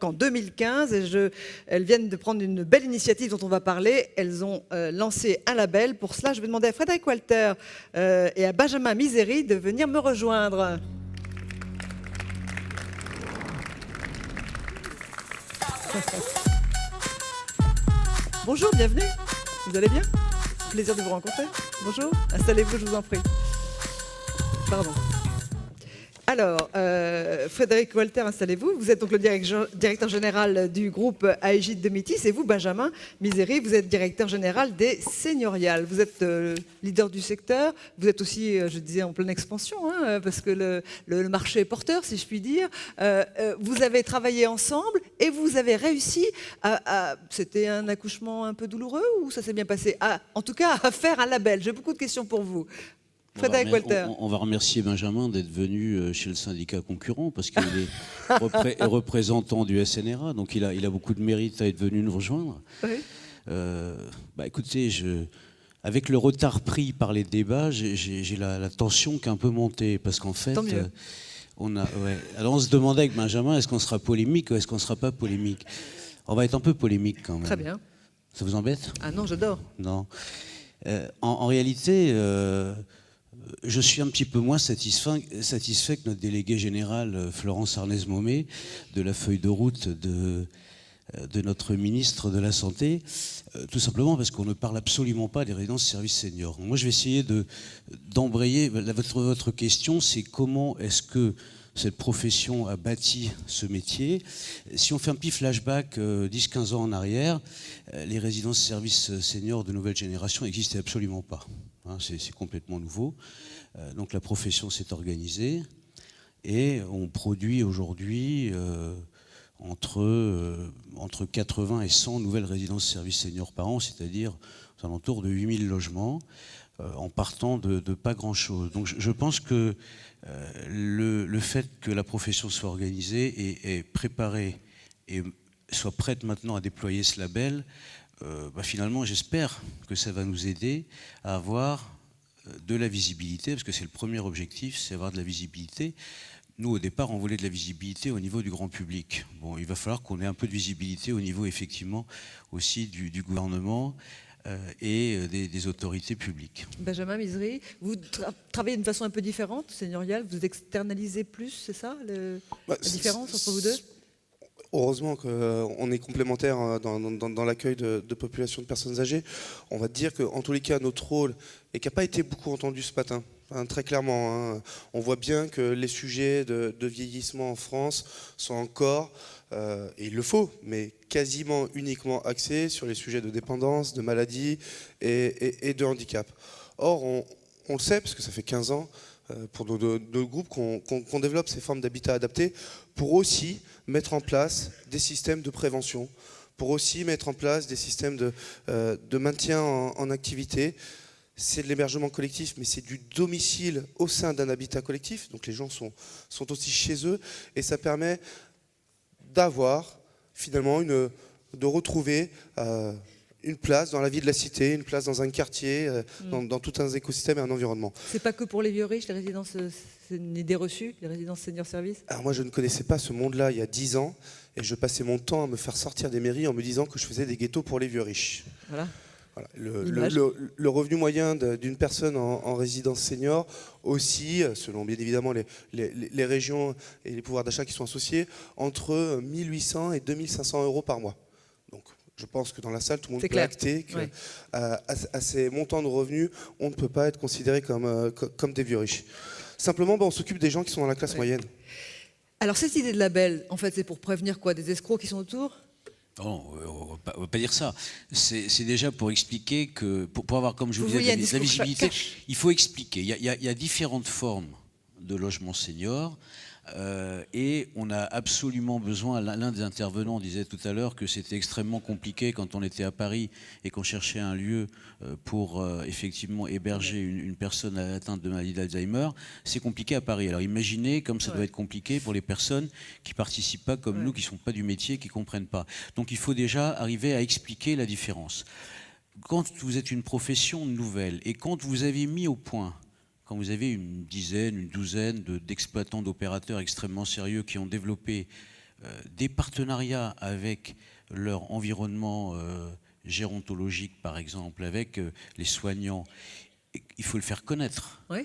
qu'en 2015, elles viennent de prendre une belle initiative dont on va parler. Elles ont lancé un label. Pour cela, je vais demander à Frédéric Walter et à Benjamin Misery de venir me rejoindre. Bonjour, bienvenue. Vous allez bien? Plaisir de vous rencontrer. Bonjour, installez-vous, je vous en prie. Pardon. Alors, Frédéric Walter, installez-vous. Vous êtes donc le directeur général du groupe à égide de Métis. Et vous, Benjamin Misery, vous êtes directeur général des Seigneuriales. Vous êtes leader du secteur. Vous êtes aussi, je disais, en pleine expansion, hein, parce que le marché est porteur, si je puis dire. Vous avez travaillé ensemble et vous avez réussi à c'était un accouchement un peu douloureux ou ça s'est bien passé? En tout cas, à faire un label. J'ai beaucoup de questions pour vous. Frédéric Walter. On va remercier Benjamin d'être venu chez le syndicat concurrent parce qu'il est représentant du SNRA, donc il a beaucoup de mérite à être venu nous rejoindre. Oui. Écoutez, avec le retard pris par les débats, j'ai la tension qui a un peu monté parce qu'en fait, alors on se demandait avec Benjamin, est-ce qu'on sera polémique ou est-ce qu'on ne sera pas polémique? On va être un peu polémique quand même. Très bien. Ça vous embête? Ah non, j'adore. Non. En réalité, je suis un petit peu moins satisfait que notre délégué général Florence Arnez-Momé de la feuille de route de notre ministre de la Santé, tout simplement parce qu'on ne parle absolument pas des résidences services seniors. Moi, je vais essayer d'embrayer. Votre question, c'est comment est-ce que cette profession a bâti ce métier. Si on fait un petit flashback 10-15 ans en arrière, les résidences services seniors de nouvelle génération n'existaient absolument pas. Hein, c'est complètement nouveau. Donc la profession s'est organisée et on produit aujourd'hui entre 80 et 100 nouvelles résidences services seniors par an, c'est-à-dire aux alentours de 8000 logements, en partant de pas grand-chose. Donc je pense que le fait que la profession soit organisée et préparée et soit prête maintenant à déployer ce label, finalement j'espère que ça va nous aider à avoir de la visibilité, parce que c'est le premier objectif, c'est avoir de la visibilité. Nous, au départ, on voulait de la visibilité au niveau du grand public. Bon, il va falloir qu'on ait un peu de visibilité au niveau, effectivement, aussi du gouvernement et des autorités publiques. Benjamin Misery, vous travaillez d'une façon un peu différente, seigneuriale, vous externalisez plus, c'est ça, la différence entre vous deux? Heureusement qu'on est complémentaires dans l'accueil de populations de personnes âgées. On va dire qu'en tous les cas, notre rôle, et qui n'a pas été beaucoup entendu ce matin, hein, très clairement, hein, on voit bien que les sujets de vieillissement en France sont encore, et il le faut, mais quasiment uniquement axés sur les sujets de dépendance, de maladie et de handicap. Or, on le sait, parce que ça fait 15 ans, pour nos groupes qu'on développe ces formes d'habitat adapté pour aussi mettre en place des systèmes de prévention, pour aussi mettre en place des systèmes de maintien en activité. C'est de l'hébergement collectif, mais c'est du domicile au sein d'un habitat collectif, donc les gens sont aussi chez eux, et ça permet d'avoir finalement de retrouver une place dans la vie de la cité, une place dans un quartier, dans tout un écosystème et un environnement. C'est pas que pour les vieux riches, les résidences, c'est une idée reçue, les résidences senior service? Alors moi, je ne connaissais pas ce monde-là il y a 10 ans, et je passais mon temps à me faire sortir des mairies en me disant que je faisais des ghettos pour les vieux riches. Voilà. Voilà. Le revenu moyen d'une personne en résidence senior aussi, selon bien évidemment les régions et les pouvoirs d'achat qui sont associés, entre 1800 et 2500 euros par mois. Donc, je pense que dans la salle, tout le monde peut acter qu'à ces montants de revenus, on ne peut pas être considéré comme des vieux riches. Simplement, on s'occupe des gens qui sont dans la classe moyenne. Alors, cette idée de label, en fait, c'est pour prévenir quoi? Des escrocs qui sont autour? Non, on ne va pas dire ça. C'est déjà pour expliquer que, pour avoir, comme je vous disais, de la visibilité, il faut expliquer. Il y a différentes formes de logements seniors. Et on a absolument besoin, l'un des intervenants disait tout à l'heure que c'était extrêmement compliqué quand on était à Paris et qu'on cherchait un lieu pour effectivement héberger une personne atteinte de maladie d'Alzheimer. C'est compliqué à Paris. Alors imaginez comme ça doit être compliqué pour les personnes qui ne participent pas comme nous, qui ne sont pas du métier, qui ne comprennent pas. Donc il faut déjà arriver à expliquer la différence. Quand vous êtes une profession nouvelle et quand vous avez mis au point, quand vous avez une dizaine, une douzaine d'exploitants, d'opérateurs extrêmement sérieux qui ont développé des partenariats avec leur environnement gérontologique, par exemple, avec les soignants. Il faut le faire connaître. Oui.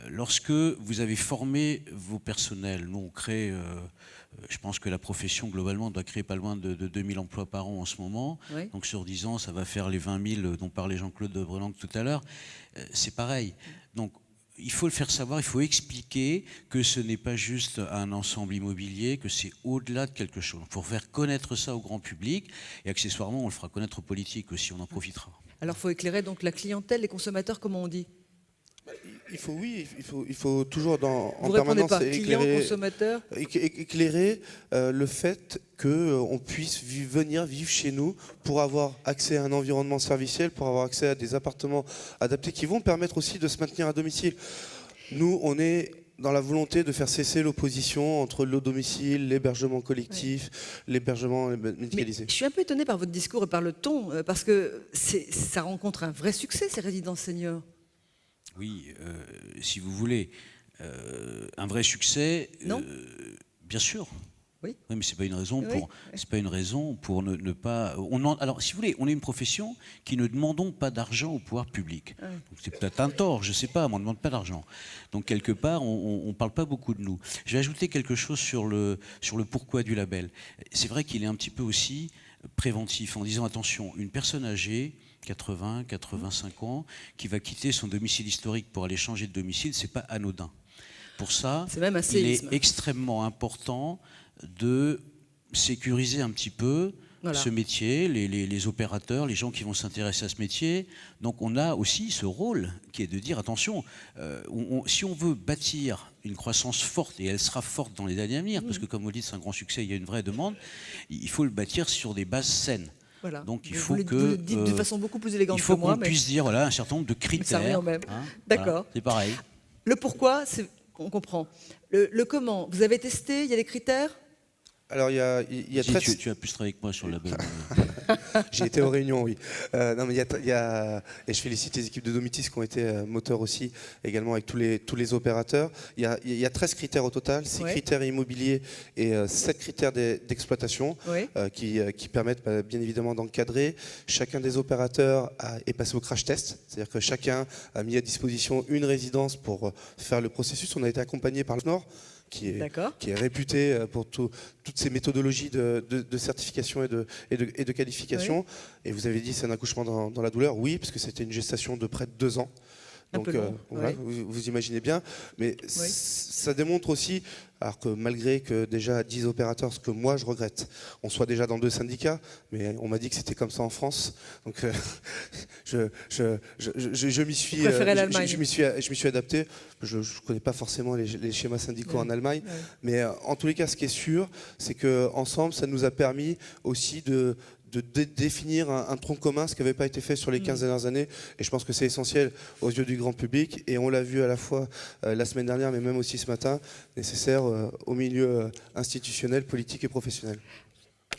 Lorsque vous avez formé vos personnels, nous on crée, je pense que la profession globalement doit créer pas loin de 2000 emplois par an en ce moment. Oui. Donc sur 10 ans, ça va faire les 20 000 dont parlait Jean-Claude Brelang tout à l'heure. C'est pareil. Donc il faut le faire savoir, il faut expliquer que ce n'est pas juste un ensemble immobilier, que c'est au-delà de quelque chose. Il faut faire connaître ça au grand public et accessoirement, on le fera connaître aux politiques aussi, on en profitera. Alors, il faut éclairer donc la clientèle, les consommateurs, comment on dit? Il faut toujours en Vous répondez permanence pas, client, consommateur? éclairer le fait qu'on puisse venir vivre chez nous pour avoir accès à un environnement serviciel, pour avoir accès à des appartements adaptés qui vont permettre aussi de se maintenir à domicile. Nous, on est dans la volonté de faire cesser l'opposition entre le domicile, l'hébergement collectif, l'hébergement médicalisé. Mais je suis un peu étonnée par votre discours et par le ton, parce que ça rencontre un vrai succès, ces résidences seniors. Oui, si vous voulez, un vrai succès, Non bien sûr. Oui. Oui, mais c'est pas une raison Oui. c'est pas une raison pour ne pas. Alors, si vous voulez, on est une profession qui ne demandons pas d'argent au pouvoir public. Oui. Donc, c'est peut-être un tort, je sais pas, mais on ne demande pas d'argent. Donc quelque part, on parle pas beaucoup de nous. Je vais ajouter quelque chose sur le pourquoi du label. C'est vrai qu'il est un petit peu aussi préventif en disant attention, une personne âgée, 80, 85 ans, qui va quitter son domicile historique pour aller changer de domicile, c'est pas anodin. Pour ça, C'est même un il séisme. est extrêmement important de sécuriser un petit peu ce métier, les opérateurs, les gens qui vont s'intéresser à ce métier. Donc on a aussi ce rôle qui est de dire attention, si on veut bâtir une croissance forte, et elle sera forte dans les années à venir, parce que comme vous dites, c'est un grand succès, il y a une vraie demande, il faut le bâtir sur des bases saines. Voilà. Donc il vous faut le que dites de façon beaucoup plus élégante il faut que moi, qu'on puisse dire voilà un certain nombre de critères. ça revient au même. Hein, D'accord. voilà, c'est pareil. Le pourquoi, on comprend. Le comment, vous avez testé, il y a des critères? Alors il y a Si, très... tu as plus travaillé que moi sur le label. J'ai été aux réunions, oui. Non, mais et je félicite les équipes de Domitis qui ont été moteurs aussi, également avec tous les opérateurs. Il y a 13 critères au total, 6 critères immobiliers et 7 critères d'exploitation qui permettent bien évidemment d'encadrer. Chacun des opérateurs est passé au crash test, c'est-à-dire que chacun a mis à disposition une résidence pour faire le processus. On a été accompagné par le Nord, qui est réputé pour toutes ces méthodologies de certification et de qualification. Oui. Et vous avez dit c'est un accouchement dans la douleur. Oui, parce que c'était une gestation de près de 2 ans. Donc voilà, vous imaginez bien. Mais ça démontre aussi, alors que malgré que déjà 10 opérateurs, ce que moi je regrette, on soit déjà dans 2 syndicats, mais on m'a dit que c'était comme ça en France. Donc je m'y suis, je m'y suis adapté. Je ne connais pas forcément les schémas syndicaux en Allemagne, mais en tous les cas, ce qui est sûr, c'est qu'ensemble, ça nous a permis aussi de définir un tronc commun, ce qui n'avait pas été fait sur les 15 dernières années. Et je pense que c'est essentiel aux yeux du grand public. Et on l'a vu à la fois la semaine dernière, mais même aussi ce matin, nécessaire au milieu institutionnel, politique et professionnel.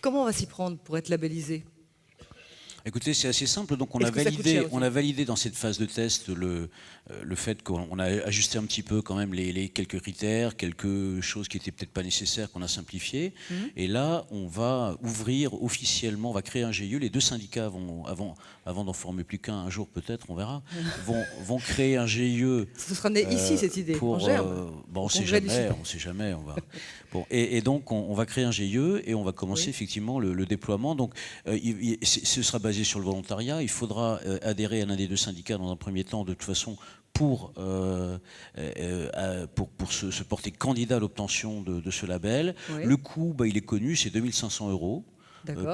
Comment on va s'y prendre pour être labellisé ? Écoutez, c'est assez simple. Donc on a validé dans cette phase de test le fait qu'on a ajusté un petit peu quand même les quelques critères, quelques choses qui n'étaient peut-être pas nécessaires, qu'on a simplifiées. Et là, on va ouvrir officiellement, on va créer un GIE. Les 2 syndicats vont, avant d'en former plus qu'un, un jour peut-être, on verra, vont créer un GIE. Ce sera né ici, cette idée, en germe. On ne sait jamais. Et donc, on va créer un GIE et on va commencer effectivement le déploiement. Donc, ce sera basé sur le volontariat. Il faudra adhérer à l'un des 2 syndicats dans un premier temps, de toute façon, pour se porter candidat à l'obtention de ce label. Le coût, il est connu, c'est 2 500 €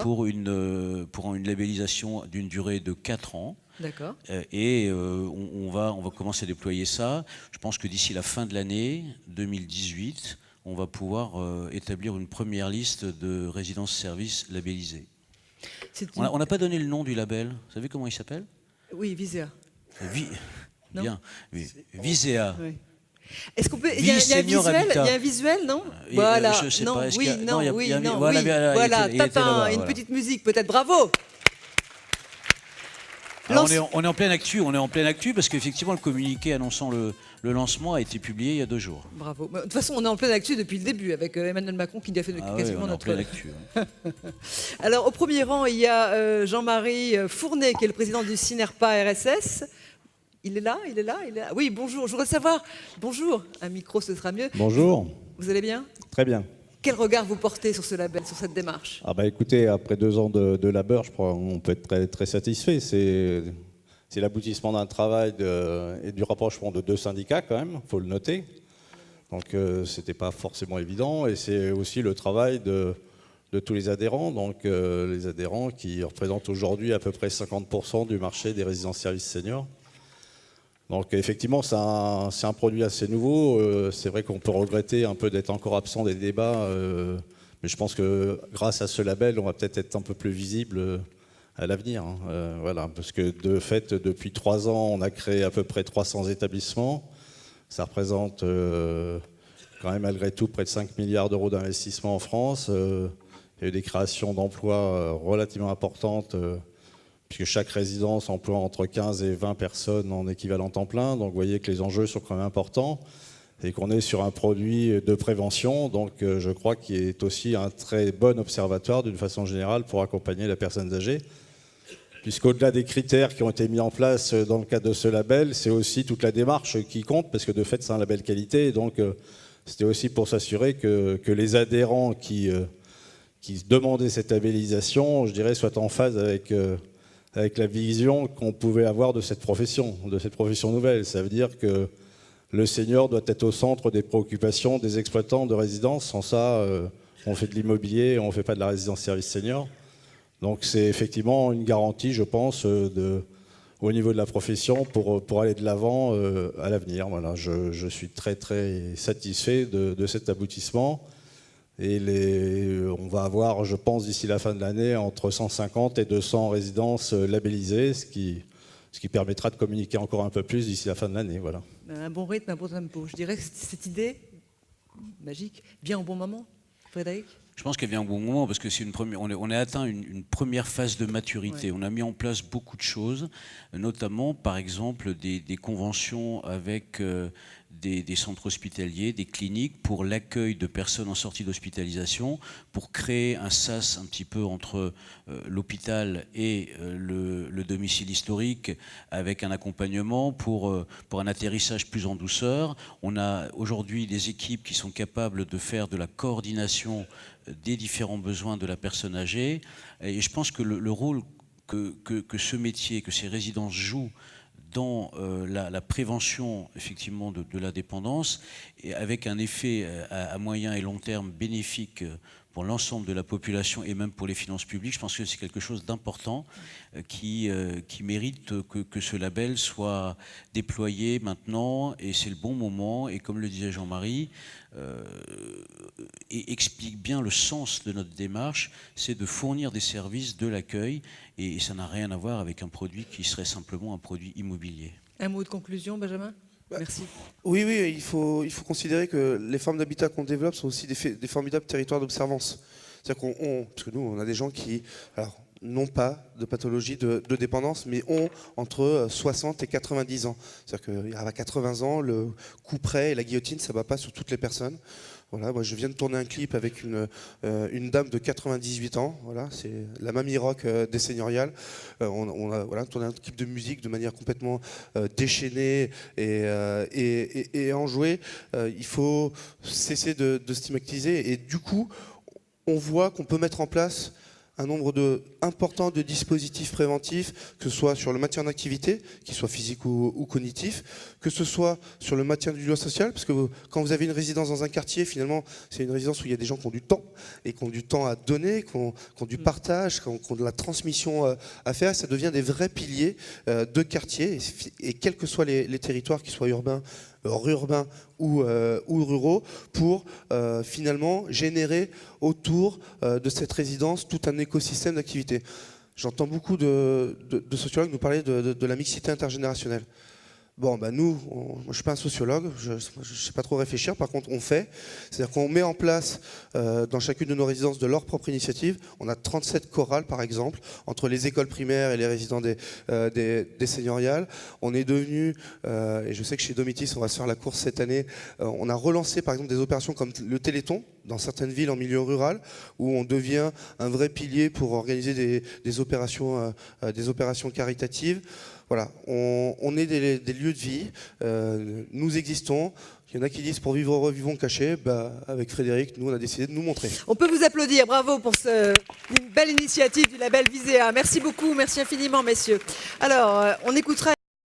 pour une labellisation d'une durée de 4 ans. D'accord. Et on va commencer à déployer ça. Je pense que d'ici la fin de l'année 2018, on va pouvoir établir une première liste de résidences-services labellisées. On n'a pas donné le nom du label. Vous savez comment il s'appelle ? Oui, Visea. Bien. Visea. Oui. Est-ce qu'on peut il y a un visuel, non ? Voilà. Je sais non, pas. oui, non, oui, non, voilà, voilà. Une petite musique, peut-être. Bravo. Alors, on est en pleine actu, parce qu'effectivement le communiqué annonçant le lancement a été publié il y a 2 jours. Bravo. De toute façon, on est en pleine actu depuis le début, avec Emmanuel Macron qui a fait quasiment on est en notre... pleine actu. Hein. Alors, au premier rang, il y a Jean-Marie Fournet, qui est le président du CINERPA RSS. Il est là. Oui, bonjour. Je voudrais savoir... Bonjour. Un micro, ce sera mieux. Bonjour. Vous allez bien? Très bien. Quel regard vous portez sur ce label, sur cette démarche? Écoutez, après 2 ans de labeur, je crois qu'on peut être très, très satisfait. C'est l'aboutissement d'un travail et du rapprochement de 2 syndicats quand même, il faut le noter. Donc c'était pas forcément évident, et c'est aussi le travail de tous les adhérents, donc les adhérents qui représentent aujourd'hui à peu près 50% du marché des résidences services seniors. Donc effectivement, c'est un produit assez nouveau. C'est vrai qu'on peut regretter un peu d'être encore absent des débats, mais je pense que grâce à ce label, on va peut-être être un peu plus visible à l'avenir. Voilà, parce que de fait, depuis 3 ans, on a créé à peu près 300 établissements. Ça représente quand même malgré tout près de 5 milliards d'euros d'investissement en France. Il y a eu des créations d'emplois relativement importantes, puisque chaque résidence emploie entre 15 et 20 personnes en équivalent temps plein. Donc vous voyez que les enjeux sont quand même importants et qu'on est sur un produit de prévention. Donc je crois qu'il est aussi un très bon observatoire d'une façon générale pour accompagner les personnes âgées. Puisqu'au-delà des critères qui ont été mis en place dans le cadre de ce label, c'est aussi toute la démarche qui compte, parce que de fait c'est un label qualité. Donc c'était aussi pour s'assurer que les adhérents qui demandaient cette labellisation, je dirais, soient en phase avec la vision qu'on pouvait avoir de cette profession nouvelle. Ça veut dire que le senior doit être au centre des préoccupations des exploitants de résidences. Sans ça, on fait de l'immobilier, on ne fait pas de la résidence service senior. Donc c'est effectivement une garantie, je pense, au niveau de la profession pour aller de l'avant à l'avenir. Voilà, je suis très très satisfait de cet aboutissement. Et on va avoir, je pense, d'ici la fin de l'année, entre 150 et 200 résidences labellisées, ce qui permettra de communiquer encore un peu plus d'ici la fin de l'année. Voilà. Un bon rythme, un bon tempo. Je dirais que cette idée magique vient au bon moment, Frédéric? Je pense qu'elle vient au bon moment, parce que on a atteint une première phase de maturité. Ouais. On a mis en place beaucoup de choses, notamment, par exemple, des conventions avec des centres hospitaliers, des cliniques pour l'accueil de personnes en sortie d'hospitalisation, pour créer un sas un petit peu entre l'hôpital et le domicile historique, avec un accompagnement pour un atterrissage plus en douceur. On a aujourd'hui des équipes qui sont capables de faire de la coordination des différents besoins de la personne âgée. Et je pense que le rôle que ce métier, que ces résidences jouent dans la prévention effectivement de la dépendance, et avec un effet à moyen et long terme bénéfique pour l'ensemble de la population et même pour les finances publiques, je pense que c'est quelque chose d'important qui mérite que ce label soit déployé maintenant, et c'est le bon moment. Et comme le disait Jean-Marie, et explique bien le sens de notre démarche, c'est de fournir des services de l'accueil, et ça n'a rien à voir avec un produit qui serait simplement un produit immobilier. Un mot de conclusion, Benjamin ? Merci. Oui, il faut considérer que les formes d'habitat qu'on développe sont aussi des formidables territoires d'observance. C'est-à-dire parce que nous, on a des gens qui n'ont pas de pathologie de dépendance, mais ont entre 60 et 90 ans. C'est-à-dire qu'à 80 ans, le coup près et la guillotine, ça ne va pas sur toutes les personnes. Voilà, moi je viens de tourner un clip avec une dame de 98 ans. Voilà, c'est la mamie rock des seigneuriales. On a tourné un clip de musique de manière complètement déchaînée et enjouée. Il faut cesser de stigmatiser, et du coup, on voit qu'on peut mettre en place un nombre important de dispositifs préventifs, que ce soit sur le maintien d'activité, qu'il soit physique ou cognitif, que ce soit sur le maintien du lien social, parce que quand vous avez une résidence dans un quartier, finalement, c'est une résidence où il y a des gens qui ont du temps, et qui ont du temps à donner, qui ont du partage, qui ont de la transmission à faire. Ça devient des vrais piliers de quartier, et quels que soient les territoires, qu'ils soient urbains ou ruraux, pour finalement générer autour de cette résidence tout un écosystème d'activités. J'entends beaucoup de sociologues nous parler de la mixité intergénérationnelle. Bon, bah nous, moi, je ne suis pas un sociologue, je ne sais pas trop réfléchir, par contre on fait, c'est-à-dire qu'on met en place dans chacune de nos résidences de leur propre initiative, on a 37 chorales par exemple, entre les écoles primaires et les résidents des seigneuriales. On est devenu, et je sais que chez Domitis on va se faire la course cette année, on a relancé par exemple des opérations comme le Téléthon, dans certaines villes en milieu rural, où on devient un vrai pilier pour organiser des opérations caritatives. Voilà, on est des lieux de vie, nous existons. Il y en a qui disent pour vivre heureux, vivons cachés. Bah, avec Frédéric, nous on a décidé de nous montrer. On peut vous applaudir, bravo pour une belle initiative du label Viséa. Merci beaucoup, merci infiniment messieurs. Alors, on écoutera